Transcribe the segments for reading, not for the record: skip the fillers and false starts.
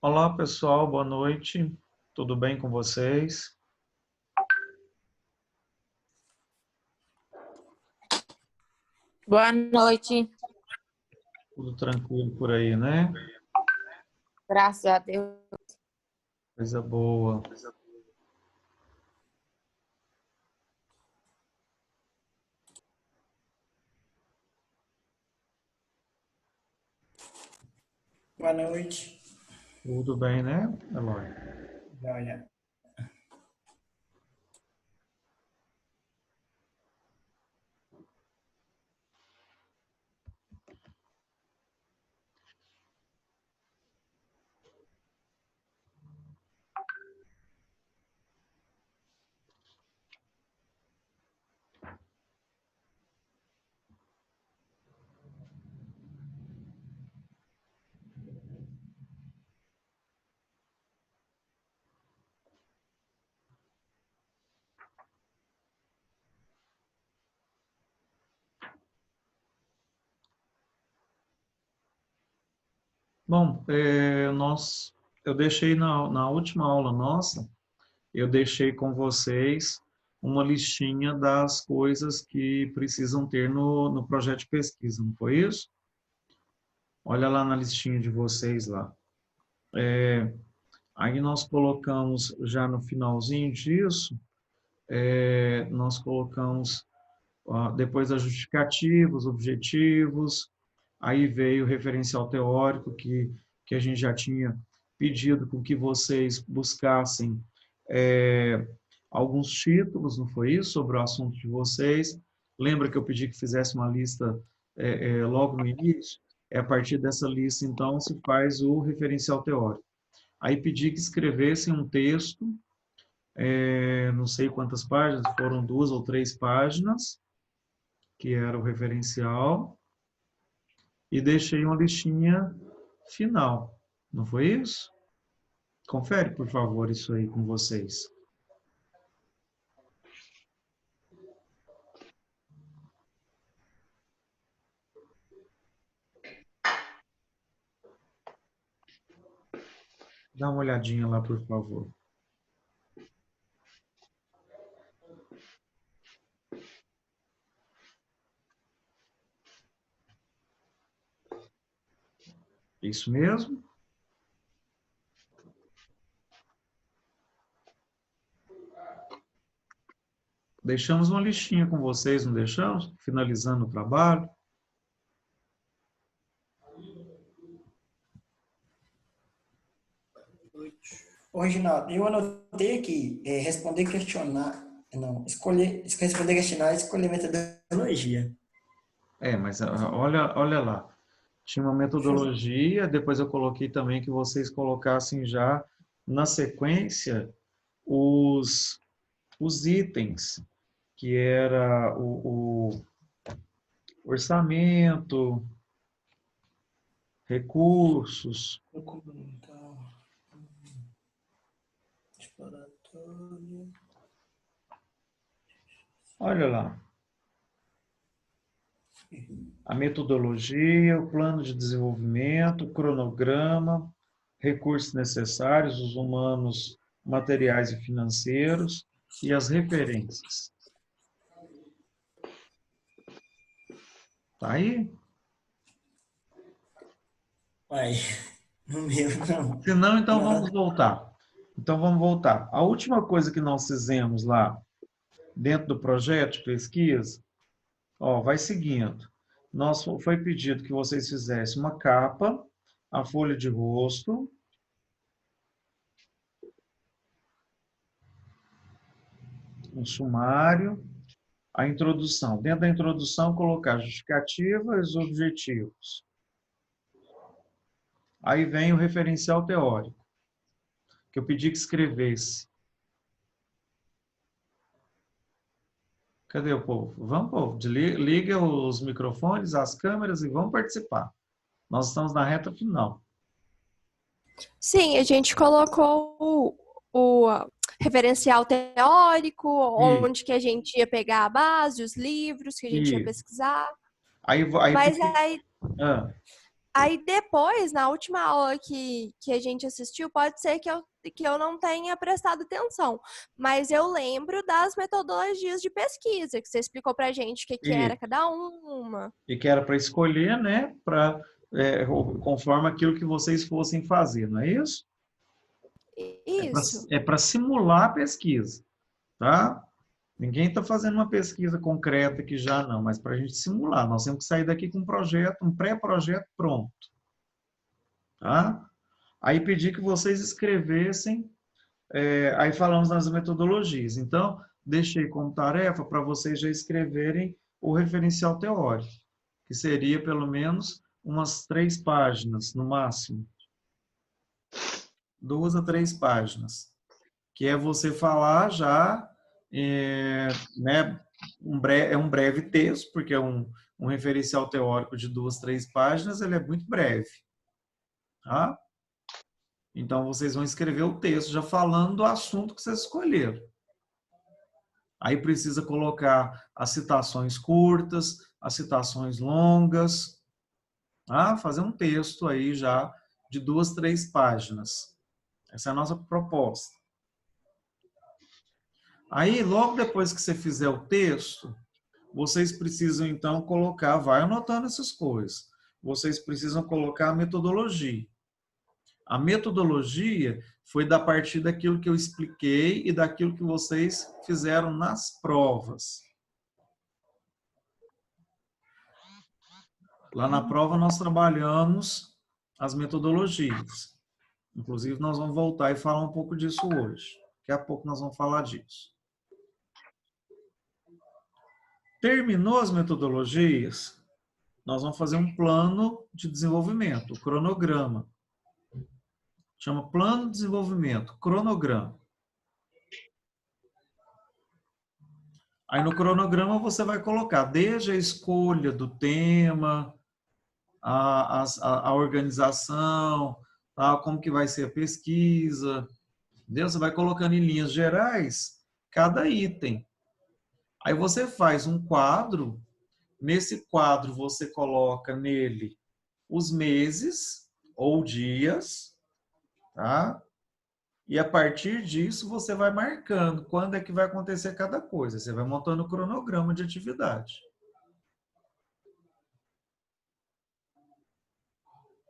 Olá, pessoal, boa noite. Tudo bem com vocês? Boa noite, Tudo tranquilo por aí, né? graças a Deus. Coisa boa. Boa noite. Tudo bem, né, Eloy? Joia. Bom, eu deixei na última aula nossa, eu deixei com vocês uma listinha das coisas que precisam ter no projeto de pesquisa, não foi isso? Olha lá na listinha de vocês lá. Aí nós colocamos, já no finalzinho disso, nós colocamos depois a justificativa, os objetivos, aí veio o referencial teórico que a gente já tinha pedido com que vocês buscassem alguns títulos, não foi isso? Sobre o assunto de vocês. Lembra que eu pedi que fizesse uma lista logo no início? É a partir dessa lista, então, se faz o referencial teórico. Aí pedi que escrevessem um texto, não sei quantas páginas, foram 2 ou 3 páginas, que era o referencial, e deixei uma listinha final. Não foi isso? Confere, por favor, isso aí com vocês. Dá uma olhadinha lá, por favor. Isso mesmo? Deixamos uma listinha com vocês, não deixamos? Finalizando o trabalho. Ô, Reginaldo, eu anotei aqui, responder questionário, não, responder questionário e escolher metodologia. Mas olha lá. Tinha uma metodologia, depois eu coloquei também que vocês colocassem já na sequência os itens, que era o orçamento, recursos. Documental, exploratório. Olha lá. A metodologia, o plano de desenvolvimento, o cronograma, recursos necessários, os humanos, materiais e financeiros e as referências. Tá aí? Uai, no meu não. Se não, então vamos Não. voltar. Então vamos voltar. A última coisa que nós fizemos lá dentro do projeto de pesquisa, vai seguindo. Foi pedido que vocês fizessem uma capa, a folha de rosto, um sumário, a introdução. Dentro da introdução, colocar a justificativa e os objetivos. Aí vem o referencial teórico, que eu pedi que escrevesse. Cadê o povo? Vamos, povo, liga os microfones, as câmeras e vamos participar. Nós estamos na reta final. Sim, a gente colocou o referencial teórico, onde que a gente ia pegar a base, os livros que a gente ia E pesquisar. aí Mas fiquei... aí, Ah, Aí depois, na última aula que a gente assistiu, pode ser que eu não tenha prestado atenção, mas eu lembro das metodologias de pesquisa, que você explicou pra gente o que, que era E, cada uma. e que era para escolher, né? Conforme aquilo que vocês fossem fazer, não é isso? Isso. É para simular a pesquisa, tá? Ninguém está fazendo uma pesquisa concreta aqui já, não, mas para a gente simular. Nós temos que sair daqui com um projeto, um pré-projeto pronto, tá? Aí pedi que vocês escrevessem, aí falamos nas metodologias. Então, deixei como tarefa para vocês já escreverem o referencial teórico, que seria pelo menos umas 3 páginas, no máximo. 2 a 3 páginas. Que é você falar já, né, é um breve texto, porque é um referencial teórico de 2, 3 páginas, ele é muito breve. Tá? Então, vocês vão escrever o texto já falando do assunto que vocês escolheram. Aí precisa colocar as citações curtas, as citações longas, tá? Fazer um texto aí já de 2, 3 páginas. Essa é a nossa proposta. Aí, logo depois que você fizer o texto, vocês precisam, então, colocar, vai anotando essas coisas. Vocês precisam colocar a metodologia. A metodologia foi da partir daquilo que eu expliquei e daquilo que vocês fizeram nas provas. Lá na prova nós trabalhamos as metodologias. Inclusive, nós vamos voltar e falar um pouco disso hoje. Daqui a pouco nós vamos falar disso. Terminou as metodologias, nós vamos fazer um plano de desenvolvimento, o cronograma. Chama plano de desenvolvimento, cronograma. Aí no cronograma você vai colocar desde a escolha do tema, a organização, tá? Como que vai ser a pesquisa. Entendeu? Você vai colocando em linhas gerais cada item. Aí você faz um quadro, nesse quadro você coloca nele os meses ou dias, tá? E a partir disso você vai marcando quando é que vai acontecer cada coisa. Você vai montando o cronograma de atividade.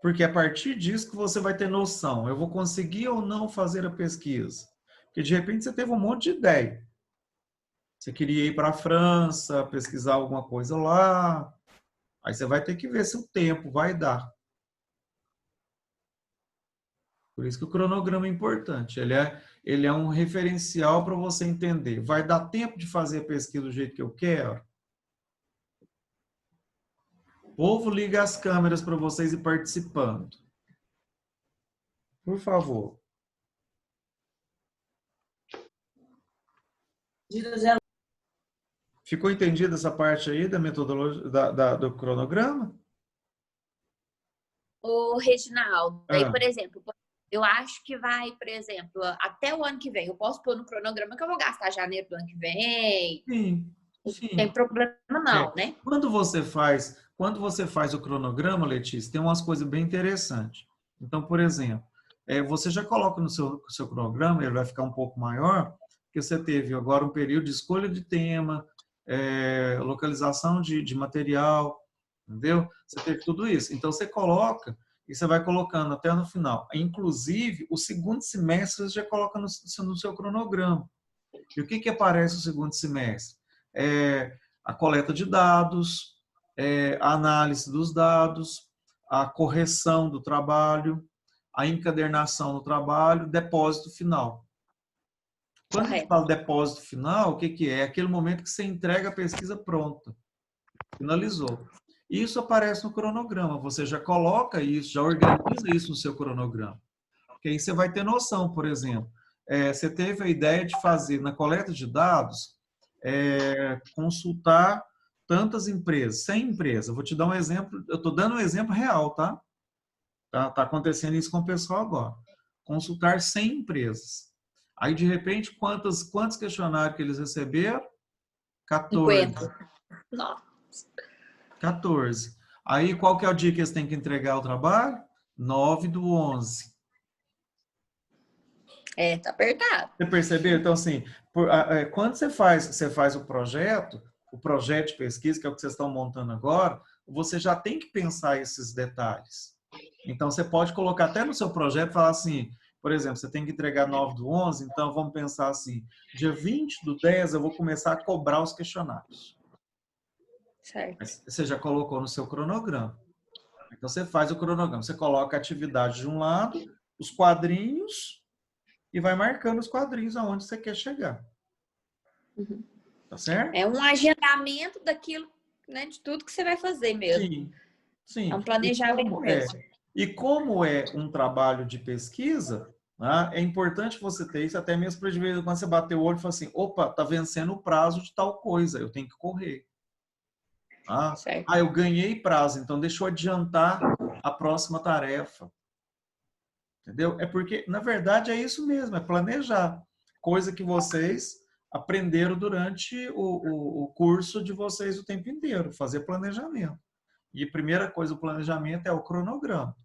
Porque a partir disso que você vai ter noção, eu vou conseguir ou não fazer a pesquisa. Porque de repente você teve um monte de ideia. Você queria ir para a França, pesquisar alguma coisa lá. Aí você vai ter que ver se o tempo vai dar. Por isso que o cronograma é importante. Ele é um referencial para você entender. Vai dar tempo de fazer a pesquisa do jeito que eu quero? O povo, liga as câmeras para vocês ir participando. Por favor. Ficou entendida essa parte aí da metodologia, do cronograma? O Reginaldo, aí, Ah. por exemplo, eu acho que vai, por exemplo, até o ano que vem. Eu posso pôr no cronograma que eu vou gastar janeiro do ano que vem. Sim, sim. Não tem problema não, né? Quando você faz o cronograma, Letícia, tem umas coisas bem interessantes. Então, por exemplo, você já coloca no seu cronograma, ele vai ficar um pouco maior, porque você teve agora um período de escolha de tema, localização de material, entendeu? Você teve tudo isso. Então, você coloca e você vai colocando até no final. Inclusive, o segundo semestre você já coloca no seu cronograma. E o que aparece no segundo semestre? A coleta de dados, a análise dos dados, a correção do trabalho, a encadernação do trabalho, depósito final. Quando a gente fala depósito final, o que é? É aquele momento que você entrega a pesquisa pronta. Finalizou. Isso aparece no cronograma. Você já coloca isso, já organiza isso no seu cronograma. Porque aí você vai ter noção, por exemplo. Você teve a ideia de fazer, na coleta de dados, consultar tantas empresas, 100 empresas. Eu vou te dar um exemplo, eu estou dando um exemplo real, tá? Tá acontecendo isso com o pessoal agora. Consultar 100 empresas. Aí, de repente, quantos questionários que eles receberam? 14. 50. Nossa. 14. Aí, qual que é o dia que eles têm que entregar o trabalho? 9/11. Tá apertado. Você percebeu? Então, assim, quando você faz o projeto de pesquisa, que é o que vocês estão montando agora, você já tem que pensar esses detalhes. Então, você pode colocar até no seu projeto, falar assim, por exemplo, você tem que entregar 9/11, então vamos pensar assim, dia 20/10 eu vou começar a cobrar os questionários. Certo. Você já colocou no seu cronograma. Então, você faz o cronograma, você coloca a atividade de um lado, os quadrinhos, e vai marcando os quadrinhos aonde você quer chegar. Uhum. Tá certo? É um agendamento daquilo, né, de tudo que você vai fazer mesmo. Sim, sim. É um planejamento mesmo. E como é um trabalho de pesquisa, né, é importante você ter isso, até mesmo para de vez em quando você bater o olho e falar assim, opa, tá vencendo o prazo de tal coisa, eu tenho que correr. Certo. Eu ganhei prazo, então deixa eu adiantar a próxima tarefa. Entendeu? É porque, na verdade, é isso mesmo, é planejar. Coisa que vocês aprenderam durante o curso de vocês o tempo inteiro, fazer planejamento. E a primeira coisa do planejamento é o cronograma.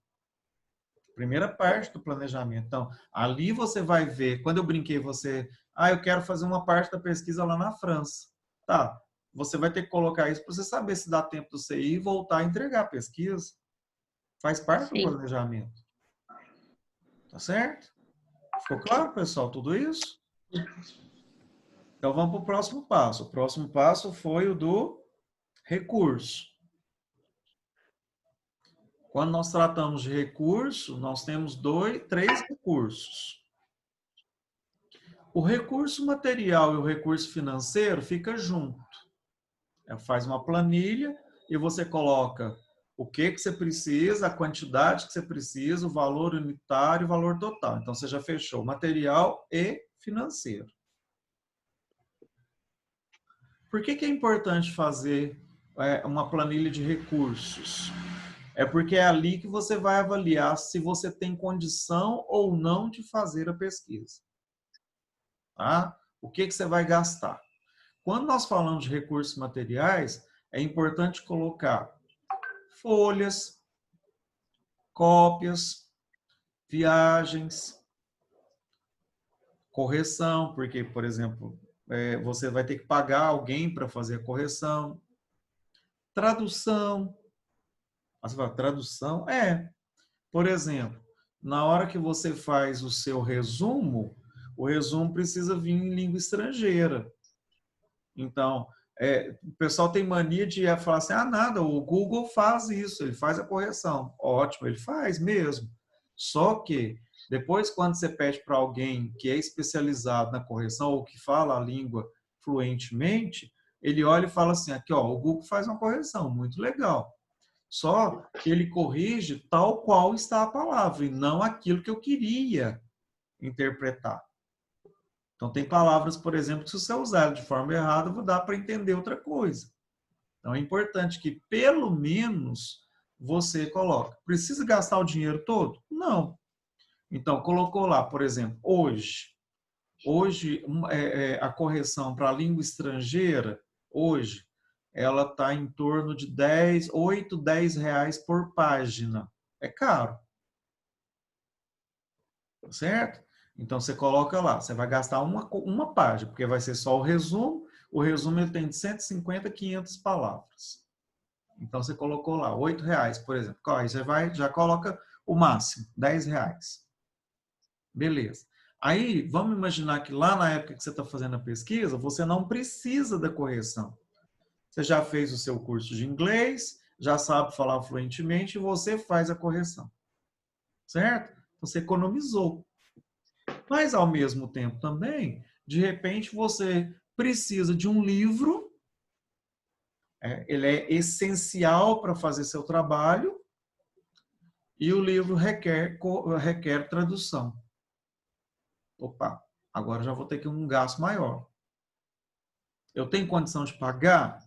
Primeira parte do planejamento. Então, ali você vai ver, quando eu brinquei, eu quero fazer uma parte da pesquisa lá na França. Tá, você vai ter que colocar isso para você saber se dá tempo de você ir e voltar a entregar a pesquisa. Faz parte do planejamento. Tá certo? Ficou claro, pessoal, tudo isso? Então, vamos para o próximo passo. O próximo passo foi o do recurso. Quando nós tratamos de recurso, nós temos três recursos. O recurso material e o recurso financeiro fica junto. Faz uma planilha e você coloca o que você precisa, a quantidade que você precisa, o valor unitário e o valor total. Então, você já fechou material e financeiro. Por que é importante fazer uma planilha de recursos? É porque é ali que você vai avaliar se você tem condição ou não de fazer a pesquisa. Tá? O que você vai gastar? Quando nós falamos de recursos materiais, é importante colocar folhas, cópias, viagens, correção, porque, por exemplo, você vai ter que pagar alguém para fazer a correção, tradução. Você fala, tradução? Por exemplo, na hora que você faz o seu resumo, o resumo precisa vir em língua estrangeira. Então, o pessoal tem mania de falar assim, nada, o Google faz isso, ele faz a correção. Ótimo, ele faz mesmo. Só que, depois, quando você pede para alguém que é especializado na correção ou que fala a língua fluentemente, ele olha e fala assim, aqui, ó, o Google faz uma correção, muito legal. Só que ele corrige tal qual está a palavra e não aquilo que eu queria interpretar. Então, tem palavras, por exemplo, que se você usar de forma errada, vou dar para entender outra coisa. Então, é importante que, pelo menos, você coloque. Precisa gastar o dinheiro todo? Não. Então, colocou lá, por exemplo, hoje a correção para a língua estrangeira, hoje, ela está em torno de 8, 10 reais por página. É caro. Certo? Então, você coloca lá, você vai gastar uma página, porque vai ser só o resumo. O resumo ele tem de 150 a 500 palavras. Então, você colocou lá, 8 reais, por exemplo. Aí você já coloca o máximo, 10 reais. Beleza. Aí, vamos imaginar que lá na época que você está fazendo a pesquisa, você não precisa da correção. Você já fez o seu curso de inglês, já sabe falar fluentemente e você faz a correção. Certo? Você economizou. Mas, ao mesmo tempo também, de repente, você precisa de um livro, ele é essencial para fazer seu trabalho, e o livro requer tradução. Opa, agora já vou ter que um gasto maior. Eu tenho condição de pagar?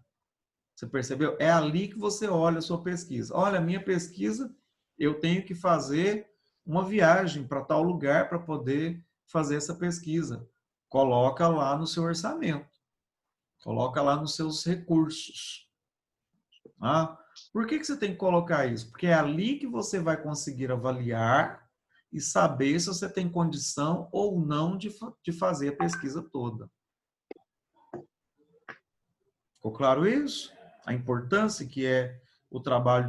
Você percebeu? É ali que você olha a sua pesquisa. Olha, a minha pesquisa, eu tenho que fazer uma viagem para tal lugar para poder fazer essa pesquisa. Coloca lá no seu orçamento. Coloca lá nos seus recursos. Por que você tem que colocar isso? Porque é ali que você vai conseguir avaliar e saber se você tem condição ou não de fazer a pesquisa toda. Ficou claro isso? A importância que é o trabalho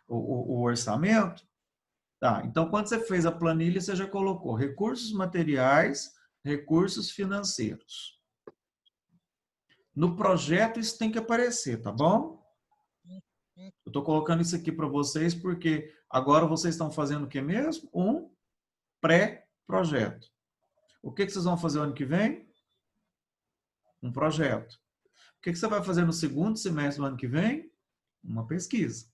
o orçamento? Tá, então quando você fez a planilha, você já colocou recursos materiais, recursos financeiros. No projeto isso tem que aparecer, tá bom? Eu estou colocando isso aqui para vocês porque agora vocês estão fazendo o que mesmo? Um pré-projeto. O que vocês vão fazer o ano que vem? Um projeto. O que você vai fazer no segundo semestre do ano que vem? Uma pesquisa.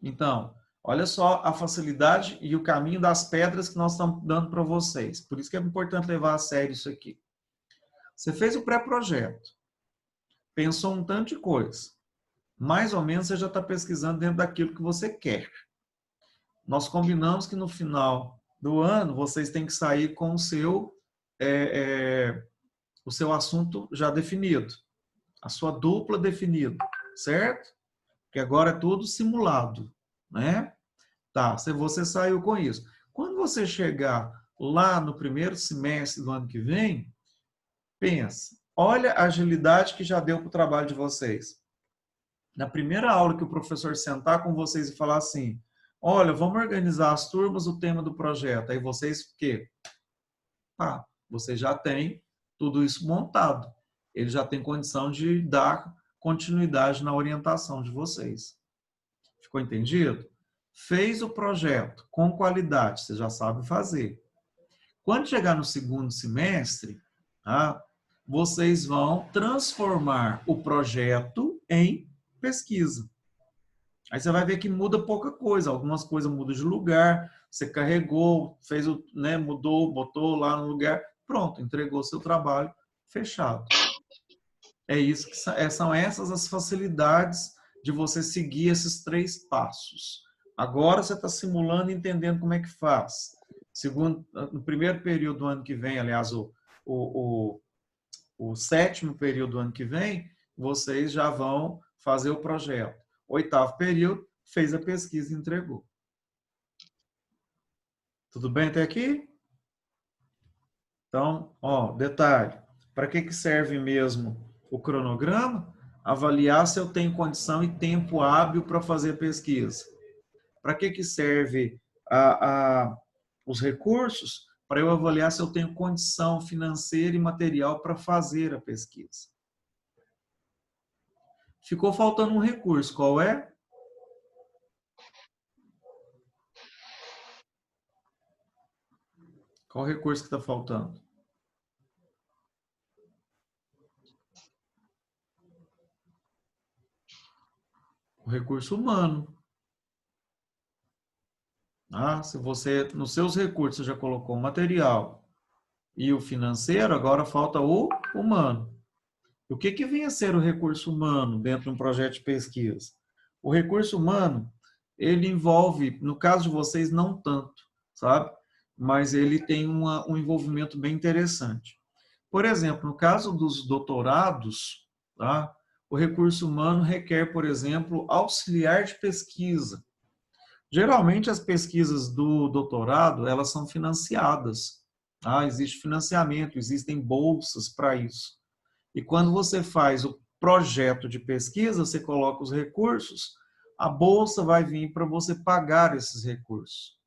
Então, olha só a facilidade e o caminho das pedras que nós estamos dando para vocês. Por isso que é importante levar a sério isso aqui. Você fez o pré-projeto, pensou um tanto de coisa. Mais ou menos você já está pesquisando dentro daquilo que você quer. Nós combinamos que no final do ano vocês têm que sair com o seu assunto já definido, a sua dupla definida, certo? Porque agora é tudo simulado, né? Tá, você saiu com isso. Quando você chegar lá no primeiro semestre do ano que vem, pensa, olha a agilidade que já deu para o trabalho de vocês. Na primeira aula que o professor sentar com vocês e falar assim, olha, vamos organizar as turmas, o tema do projeto. Aí vocês, o quê? Você já tem tudo isso montado. Ele já tem condição de dar continuidade na orientação de vocês. Ficou entendido? Fez o projeto com qualidade, você já sabe fazer. Quando chegar no segundo semestre, vocês vão transformar o projeto em pesquisa. Aí você vai ver que muda pouca coisa. Algumas coisas mudam de lugar, você carregou, fez mudou, botou lá no lugar, pronto, entregou seu trabalho, fechado. É isso que são essas as facilidades de você seguir esses 3 passos. Agora você está simulando e entendendo como é que faz. No primeiro período do ano que vem, aliás, o 7º período do ano que vem, vocês já vão fazer o projeto. 8º período, fez a pesquisa e entregou. Tudo bem até aqui? Então, detalhe. Para que serve mesmo o cronograma? Avaliar se eu tenho condição e tempo hábil para fazer a pesquisa. Para que serve os recursos? Para eu avaliar se eu tenho condição financeira e material para fazer a pesquisa. Ficou faltando um recurso. Qual é? Qual o recurso que está faltando? O recurso humano. Se você, nos seus recursos, já colocou o material e o financeiro, agora falta o humano. O que vem a ser o recurso humano dentro de um projeto de pesquisa? O recurso humano, ele envolve, no caso de vocês, não tanto, sabe? Mas ele tem um envolvimento bem interessante. Por exemplo, no caso dos doutorados, o recurso humano requer, por exemplo, auxiliar de pesquisa. Geralmente, as pesquisas do doutorado, elas são financiadas. Existe financiamento, existem bolsas para isso. E quando você faz o projeto de pesquisa, você coloca os recursos, a bolsa vai vir para você pagar esses recursos.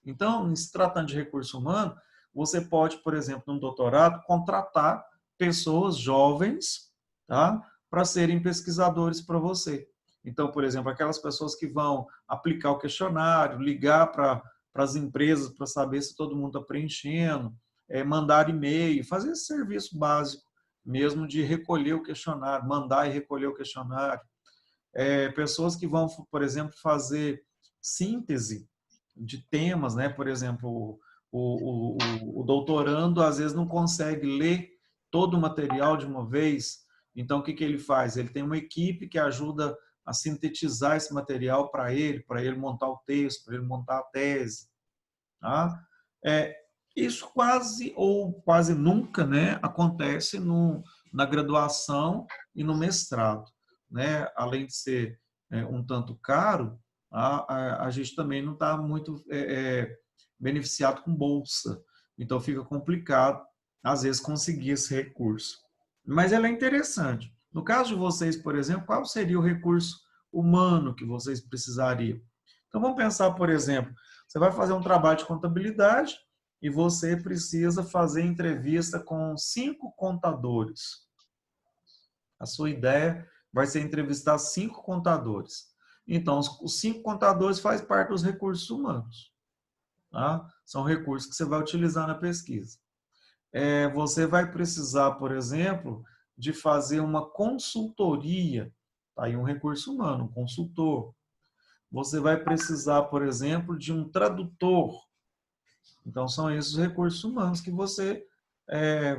Então, se tratando de recurso humano, você pode, por exemplo, num doutorado, contratar pessoas jovens, para serem pesquisadores para você. Então, por exemplo, aquelas pessoas que vão aplicar o questionário, ligar para as empresas para saber se todo mundo está preenchendo, mandar e-mail, fazer esse serviço básico mesmo de recolher o questionário, mandar e recolher o questionário. Pessoas que vão, por exemplo, fazer síntese de temas, né? Por exemplo, o doutorando às vezes não consegue ler todo o material de uma vez, então o que ele faz? Ele tem uma equipe que ajuda a sintetizar esse material para ele montar o texto, para ele montar a tese. Isso quase ou quase nunca, né, acontece na graduação e no mestrado, né? Além de ser um tanto caro, a gente também não está muito beneficiado com bolsa. Então, fica complicado, às vezes, conseguir esse recurso. Mas ela é interessante. No caso de vocês, por exemplo, qual seria o recurso humano que vocês precisariam? Então, vamos pensar, por exemplo, você vai fazer um trabalho de contabilidade e você precisa fazer entrevista com 5 contadores. A sua ideia vai ser entrevistar 5 contadores. Então, os 5 contadores fazem parte dos recursos humanos. Tá? São recursos que você vai utilizar na pesquisa. Você vai precisar, por exemplo, de fazer uma consultoria. Tá aí um recurso humano, um consultor. Você vai precisar, por exemplo, de um tradutor. Então, são esses os recursos humanos que você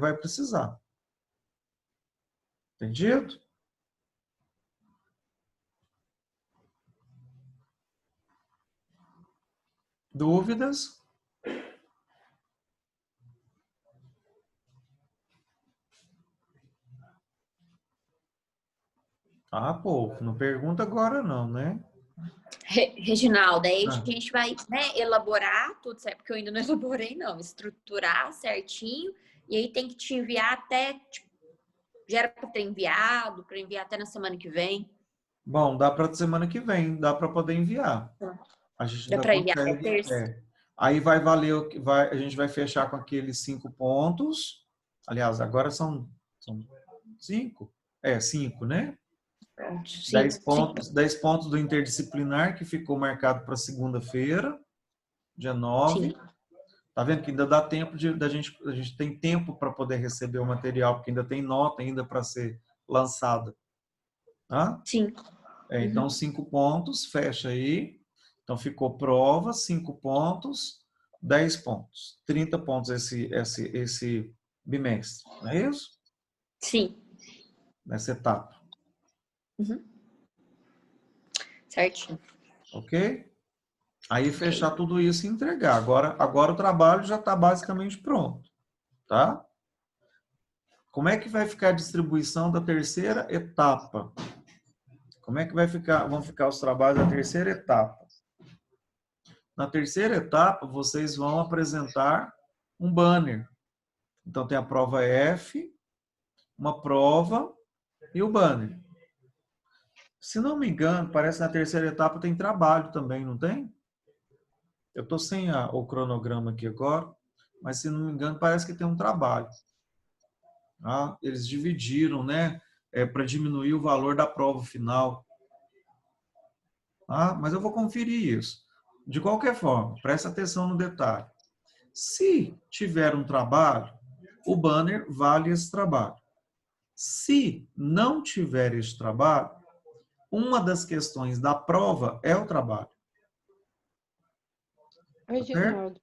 vai precisar. Entendido? Dúvidas? Ah, pô, não pergunta agora não, né? Reginaldo, aí a Ah. gente vai, né, elaborar tudo certo, porque eu ainda não elaborei, não. Estruturar certinho, e aí tem que te enviar até, tipo, já era para ter enviado, para enviar até na semana que vem. Bom, dá para semana que vem, dá para poder enviar. A gente Dá ainda para enviar até consegue. terça. Aí vai valer, a gente vai fechar com aqueles 5 pontos. Aliás, agora são 5? 5, né? 10 pontos, 10 pontos do interdisciplinar, que ficou marcado para segunda-feira, dia 9. Sim. Tá vendo que ainda dá tempo a gente tem tempo para poder receber o material, porque ainda tem nota ainda para ser lançada. Tá? Sim. Então, 5 pontos, fecha aí. Então, ficou prova, 5 pontos, 10 pontos. 30 pontos esse bimestre, não é isso? Sim. Nessa etapa. Certinho. Ok? Aí, fechar tudo isso e entregar. Agora o trabalho já está basicamente pronto. Tá? Como é que vai ficar a distribuição da terceira etapa? Como é que vão ficar os trabalhos da terceira etapa? Na terceira etapa, vocês vão apresentar um banner. Então, tem a prova F, uma prova e o banner. Se não me engano, parece que na terceira etapa tem trabalho também, não tem? Eu estou sem o cronograma aqui agora, mas se não me engano, parece que tem um trabalho. Tá? Eles dividiram, né? Para diminuir o valor da prova final. Tá? Mas eu vou conferir isso. De qualquer forma, preste atenção no detalhe. Se tiver um trabalho, o banner vale esse trabalho. Se não tiver esse trabalho, uma das questões da prova é o trabalho. Reginaldo,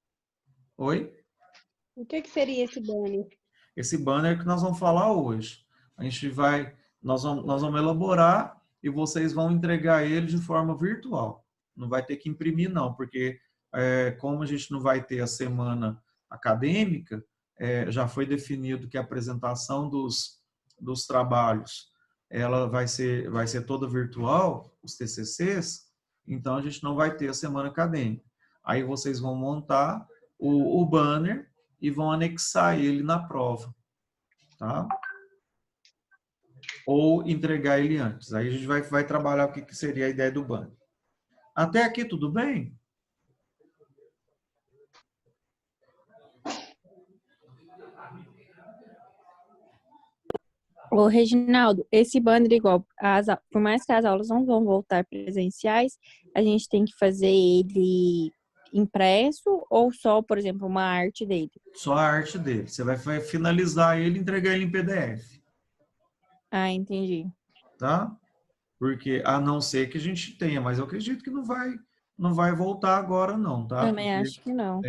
Oi? o que seria esse banner? Esse banner que nós vamos falar hoje. Nós vamos elaborar e vocês vão entregar ele de forma virtual. Não vai ter que imprimir, não, porque como a gente não vai ter a semana acadêmica, já foi definido que a apresentação dos trabalhos ela vai ser toda virtual, os TCCs, então a gente não vai ter a semana acadêmica. Aí vocês vão montar o banner e vão anexar ele na prova, tá? Ou entregar ele antes. Aí a gente vai trabalhar o que seria a ideia do banner. Até aqui tudo bem? Ô, Reginaldo, esse banner igual, por mais que as aulas não vão voltar presenciais, a gente tem que fazer ele impresso ou só, por exemplo, uma arte dele? Só a arte dele. Você vai finalizar ele e entregar ele em PDF. Ah, entendi. Tá? Porque, a não ser que a gente tenha, mas eu acredito que não vai voltar agora não, tá? Também acho que não.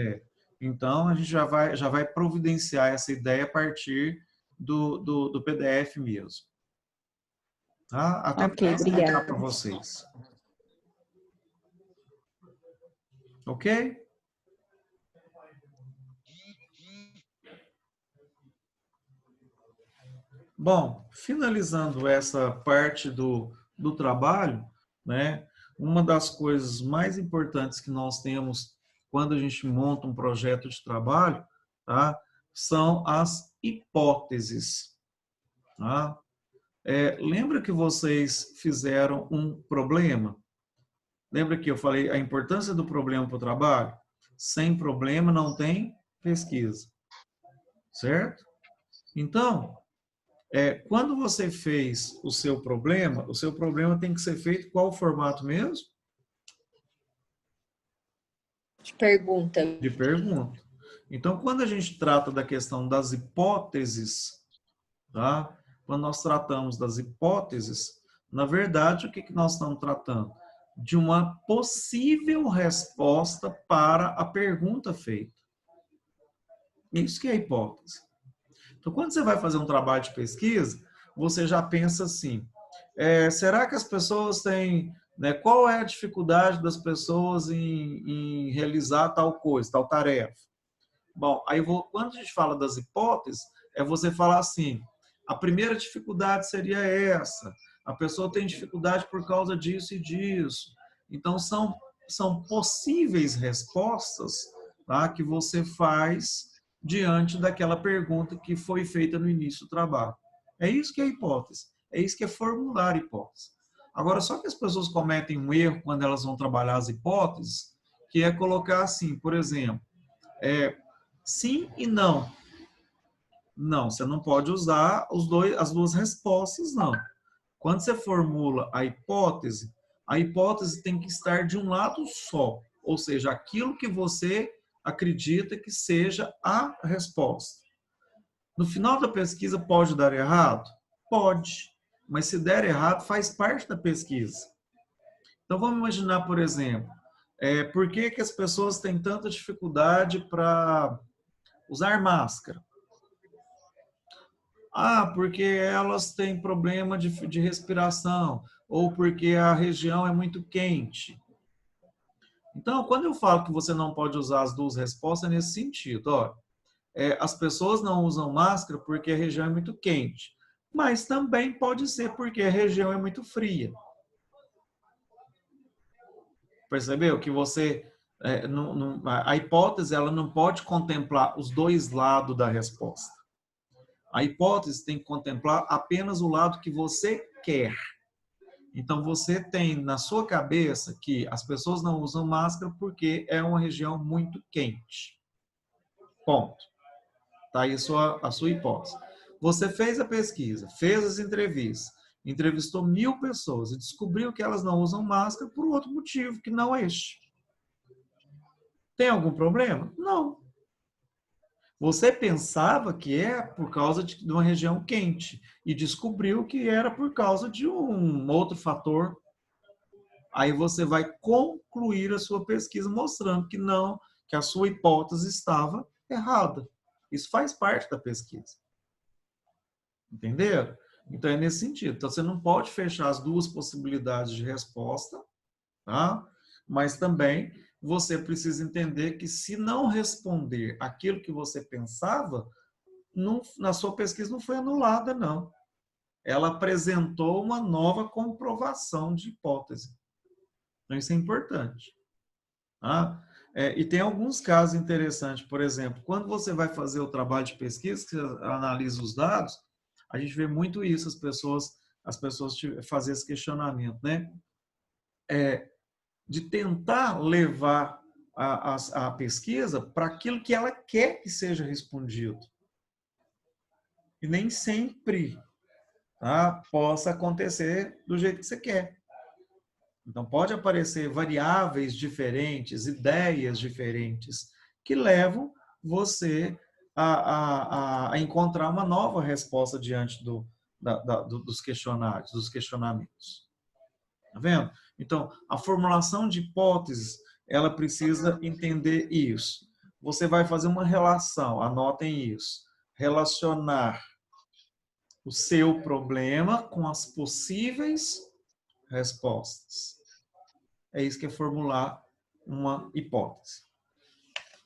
Então, a gente já vai providenciar essa ideia a partir do PDF mesmo. Tá? Até Ok, para explicar obrigada. para vocês. Ok? Bom, finalizando essa parte do trabalho, né? Uma das coisas mais importantes que nós temos quando a gente monta um projeto de trabalho, tá? São as hipóteses. Tá? Lembra que vocês fizeram um problema? Lembra que eu falei a importância do problema para o trabalho? Sem problema não tem pesquisa. Certo? Então, quando você fez o seu problema tem que ser feito qual formato mesmo? De pergunta. De pergunta. Então, quando a gente trata da questão das hipóteses, tá? Quando nós tratamos das hipóteses, na verdade, o que nós estamos tratando? De uma possível resposta para a pergunta feita. Isso que é a hipótese. Então, quando você vai fazer um trabalho de pesquisa, você já pensa assim, será que as pessoas têm... Né, qual é a dificuldade das pessoas em realizar tal coisa, tal tarefa? Bom, aí quando a gente fala das hipóteses, você falar assim, a primeira dificuldade seria essa, a pessoa tem dificuldade por causa disso e disso. Então, são possíveis respostas, tá, que você faz diante daquela pergunta que foi feita no início do trabalho. É isso que é hipótese, é isso que é formular hipótese. Agora, só que as pessoas cometem um erro quando elas vão trabalhar as hipóteses, que é colocar assim, por exemplo, sim e não. Não, você não pode usar as duas respostas, não. Quando você formula a hipótese tem que estar de um lado só, ou seja, aquilo que você acredita que seja a resposta. No final da pesquisa, pode dar errado? Pode, mas se der errado, faz parte da pesquisa. Então, vamos imaginar, por exemplo, por que as pessoas têm tanta dificuldade para usar máscara? Porque elas têm problema de respiração, ou porque a região é muito quente. Então, quando eu falo que você não pode usar as duas respostas, é nesse sentido. Ó, as pessoas não usam máscara porque a região é muito quente, mas também pode ser porque a região é muito fria. Percebeu que você... a hipótese ela não pode contemplar os dois lados da resposta. A hipótese tem que contemplar apenas o lado que você quer. Então, você tem na sua cabeça que as pessoas não usam máscara porque é uma região muito quente. Ponto. Está aí a sua hipótese. Você fez a pesquisa, fez as entrevistas, entrevistou 1000 pessoas e descobriu que elas não usam máscara por outro motivo, que não este. Tem algum problema? Não. Você pensava que é por causa de uma região quente e descobriu que era por causa de um outro fator. Aí você vai concluir a sua pesquisa mostrando que não, que a sua hipótese estava errada. Isso faz parte da pesquisa. Entenderam? Então é nesse sentido. Então você não pode fechar as duas possibilidades de resposta, tá? Mas também você precisa entender que se não responder aquilo que você pensava, na sua pesquisa não foi anulada, não. Ela apresentou uma nova comprovação de hipótese. Então, isso é importante. Tá? E tem alguns casos interessantes. Por exemplo, quando você vai fazer o trabalho de pesquisa, que você analisa os dados, a gente vê muito isso, as pessoas fazerem esse questionamento, né? De tentar levar a pesquisa para aquilo que ela quer que seja respondido. E nem sempre, tá, possa acontecer do jeito que você quer. Então, pode aparecer variáveis diferentes, ideias diferentes, que levam você a encontrar uma nova resposta diante dos questionários, dos questionamentos. Tá vendo? Então, a formulação de hipóteses, ela precisa entender isso. Você vai fazer uma relação, anotem isso. Relacionar o seu problema com as possíveis respostas. É isso que é formular uma hipótese.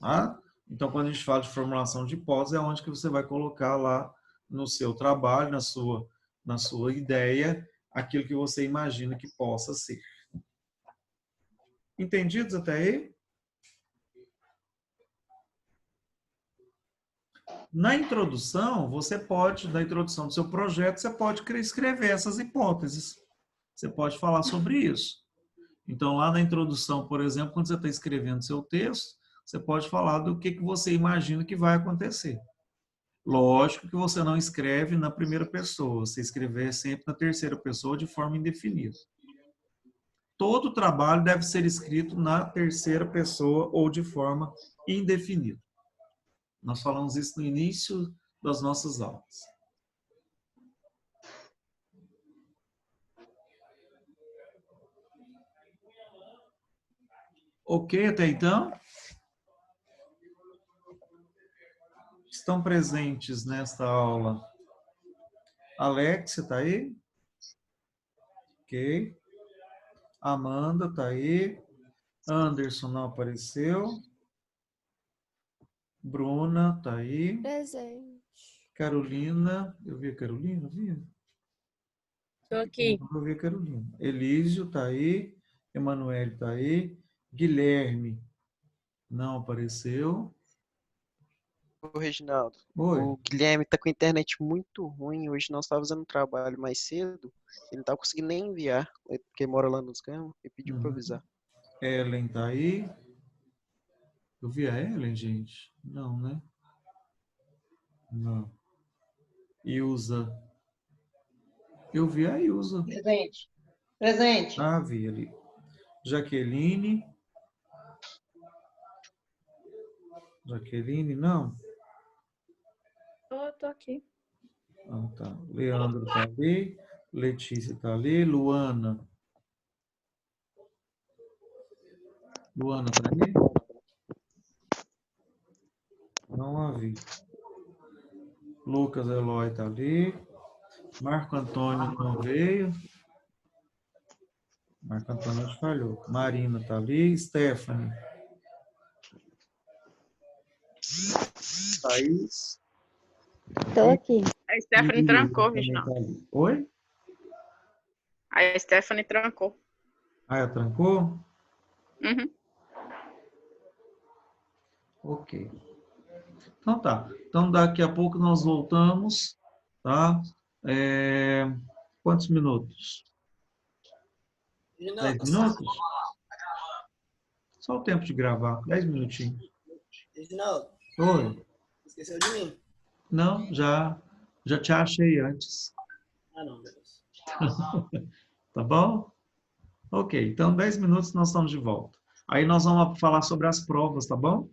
Tá? Então, quando a gente fala de formulação de hipótese, é onde que você vai colocar lá no seu trabalho, na sua ideia, aquilo que você imagina que possa ser. Entendidos até aí? Na introdução, na introdução do seu projeto, você pode escrever essas hipóteses. Você pode falar sobre isso. Então, lá na introdução, por exemplo, quando você está escrevendo seu texto, você pode falar do que você imagina que vai acontecer. Lógico que você não escreve na primeira pessoa, você escrever sempre na terceira pessoa de forma indefinida. Todo trabalho deve ser escrito na terceira pessoa ou de forma indefinida. Nós falamos isso no início das nossas aulas. Ok até então? Estão presentes nesta aula. Alex, você está aí? Ok. Amanda está aí. Anderson não apareceu. Bruna está aí. Presente. Carolina, eu vi a Carolina, vi? Estou aqui. Eu vi a Carolina. Elísio está aí. Emanuele está aí. Guilherme não apareceu. Ô, Reginaldo, Oi. o Guilherme tá com a internet muito ruim. Hoje nós estávamos fazendo um trabalho mais cedo. Ele não tá conseguindo nem enviar, porque mora lá nos Gama e pediu para avisar. Ellen está aí. Eu vi a Ellen, gente? Não, né? Não. Ilza. Eu vi a Ilza. Presente. Presente. Ah, vi ali. Jaqueline. Jaqueline, não? Tô aqui. Ah, tá. Leandro está ali. Letícia está ali. Luana. Luana está ali? Não a vi. Lucas Eloy está ali. Marco Antônio não veio. Marco Antônio falhou. Marina está ali. Stephanie. Thaís. Tô aqui. A Stephanie E trancou, também Reginaldo. tá ali. Oi? A Stephanie trancou. Ah, ela trancou? Uhum. Ok. Então tá. Então daqui a pouco nós voltamos, tá? Quantos minutos? 10 minutos? Só o tempo de gravar. 10 minutinhos. Reginaldo, Oi? esqueceu de mim? Não, já te achei antes. Ah, não, Deus. Tá bom? Ok. Então 10 minutos nós estamos de volta. Aí nós vamos falar sobre as provas, tá bom?